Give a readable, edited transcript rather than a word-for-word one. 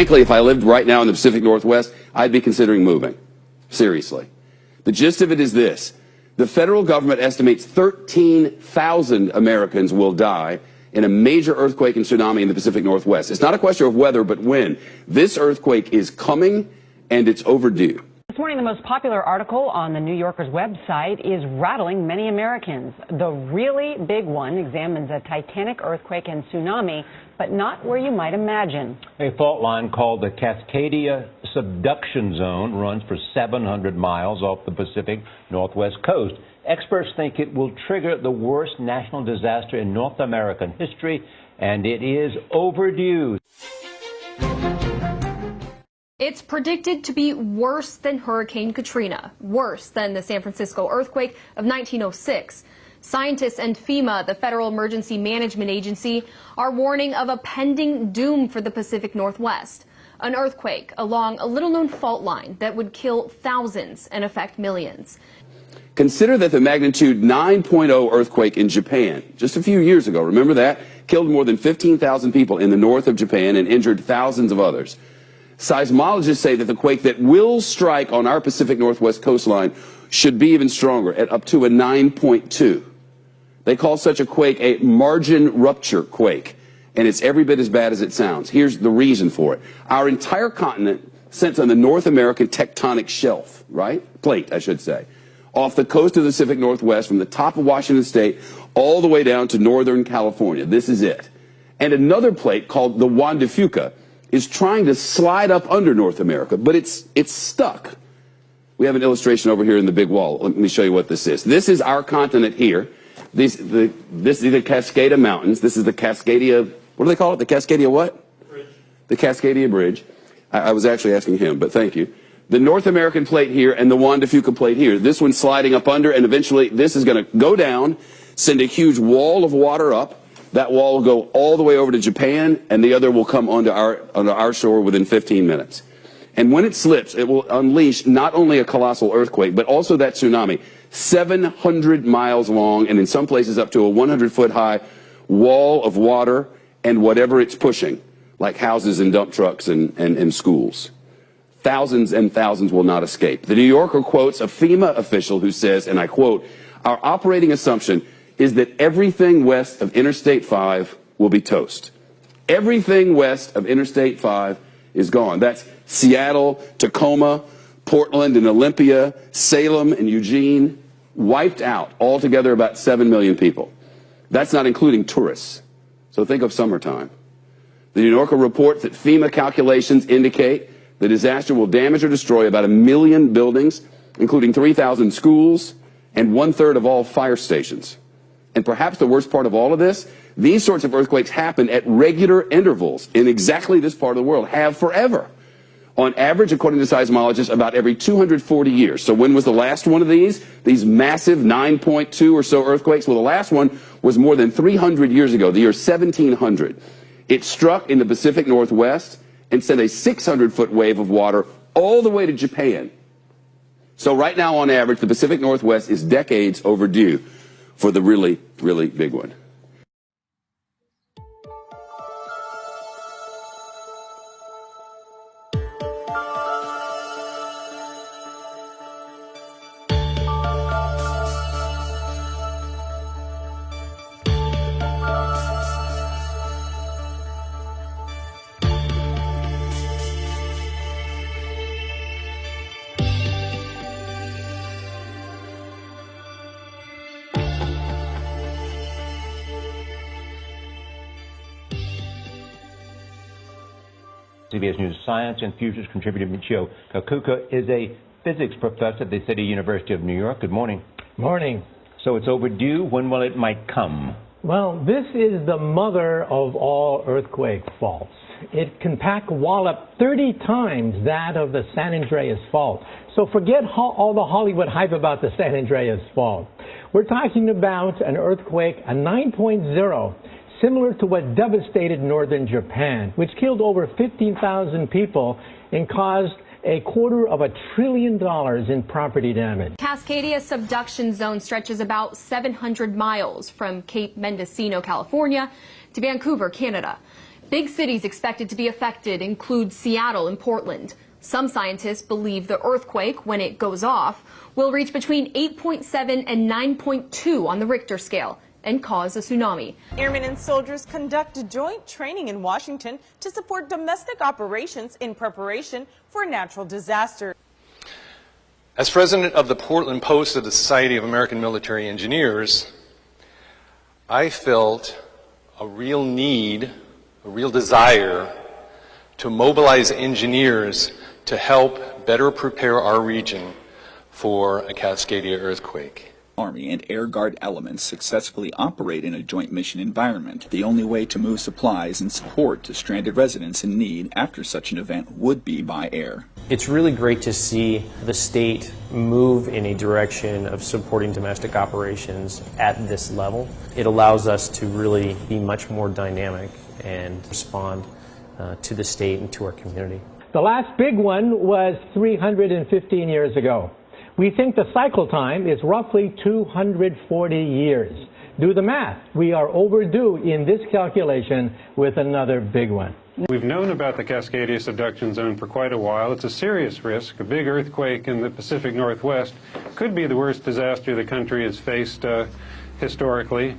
frankly, if I lived right now in the Pacific Northwest, I'd be considering moving. Seriously. The gist of it is this. The federal government estimates 13,000 Americans will die in a major earthquake and tsunami in the Pacific Northwest. It's not a question of whether, but when. This earthquake is coming, and it's overdue. This morning, the most popular article on the New Yorker's website is rattling many Americans. The really big one examines a titanic earthquake and tsunami, but not where you might imagine. A fault line called the Cascadia Subduction Zone runs for 700 miles off the Pacific Northwest coast. Experts think it will trigger the worst national disaster in North American history, and it is overdue. It's predicted to be worse than Hurricane Katrina, worse than the San Francisco earthquake of 1906. Scientists and FEMA, the Federal Emergency Management Agency, are warning of a pending doom for the Pacific Northwest. An earthquake along a little-known fault line that would kill thousands and affect millions. Consider that the magnitude 9.0 earthquake in Japan just a few years ago, remember that, killed more than 15,000 people in the north of Japan and injured thousands of others. Seismologists say that the quake that will strike on our Pacific Northwest coastline should be even stronger, at up to a 9.2. They call such a quake a margin rupture quake, and it's every bit as bad as it sounds. Here's the reason for it. Our entire continent sits on the North American tectonic shelf, right? Plate, I should say. Off the coast of the Pacific Northwest, from the top of Washington State all the way down to northern California. This is it. And another plate called the Juan de Fuca is trying to slide up under North America, but it's stuck. We have an illustration over here in the big wall. Let me show you what this is. This is our continent here. This is the Cascada Mountains. This is the Cascadia, what do they call it? The Cascadia what? Bridge. The Cascadia Bridge. I was actually asking him, but thank you. The North American plate here and the Juan de Fuca plate here. This one's sliding up under, and eventually this is going to go down, send a huge wall of water up. That wall will go all the way over to Japan, and the other will come onto our shore within 15 minutes. And when it slips, it will unleash not only a colossal earthquake, but also that tsunami, 700 miles long, and in some places up to a 100-foot-high wall of water and whatever it's pushing, like houses and dump trucks and schools. Thousands and thousands will not escape. The New Yorker quotes a FEMA official who says, and I quote, "Our operating assumption is that everything west of Interstate 5 will be toast." Everything west of Interstate 5 is gone. That's Seattle, Tacoma, Portland and Olympia, Salem and Eugene, wiped out. Altogether about 7 million people. That's not including tourists. So think of summertime. The New Yorker reports that FEMA calculations indicate the disaster will damage or destroy about 1 million buildings, including 3,000 schools and 1/3 of all fire stations. And perhaps the worst part of all of this, these sorts of earthquakes happen at regular intervals in exactly this part of the world, have forever. On average, according to seismologists, about every 240 years. So when was the last one of these massive 9.2 or so earthquakes? Well, the last one was more than 300 years ago, the year 1700. It struck in the Pacific Northwest and sent a 600-foot wave of water all the way to Japan. So right now, on average, the Pacific Northwest is decades overdue for the really, really big one. CBS News science and futures contributor Michio Kakuka is a physics professor at the City University of New York. Good morning. Morning. So it's overdue. When will it might come? Well, this is the mother of all earthquake faults. It can pack a wallop 30 times that of the San Andreas fault. So forget all the Hollywood hype about the San Andreas fault. We're talking about an earthquake, a 9.0, similar to what devastated northern Japan, which killed over 15,000 people and caused $250 billion in property damage. Cascadia subduction zone stretches about 700 miles from Cape Mendocino, California, to Vancouver, Canada. Big cities expected to be affected include Seattle and Portland. Some scientists believe the earthquake, when it goes off, will reach between 8.7 and 9.2 on the Richter scale and cause a tsunami. Airmen and soldiers conduct joint training in Washington to support domestic operations in preparation for a natural disaster. As president of the Portland Post of the Society of American Military Engineers, I felt a real need, a real desire to mobilize engineers to help better prepare our region for a Cascadia earthquake. Army and Air Guard elements successfully operate in a joint mission environment. The only way to move supplies and support to stranded residents in need after such an event would be by air. It's really great to see the state move in a direction of supporting domestic operations at this level. It allows us to really be much more dynamic and respond to the state and to our community. The last big one was 315 years ago. We think the cycle time is roughly 240 years. Do the math. We are overdue in this calculation with another big one. We've known about the Cascadia subduction zone for quite a while. It's a serious risk. A big earthquake in the Pacific Northwest could be the worst disaster the country has faced historically.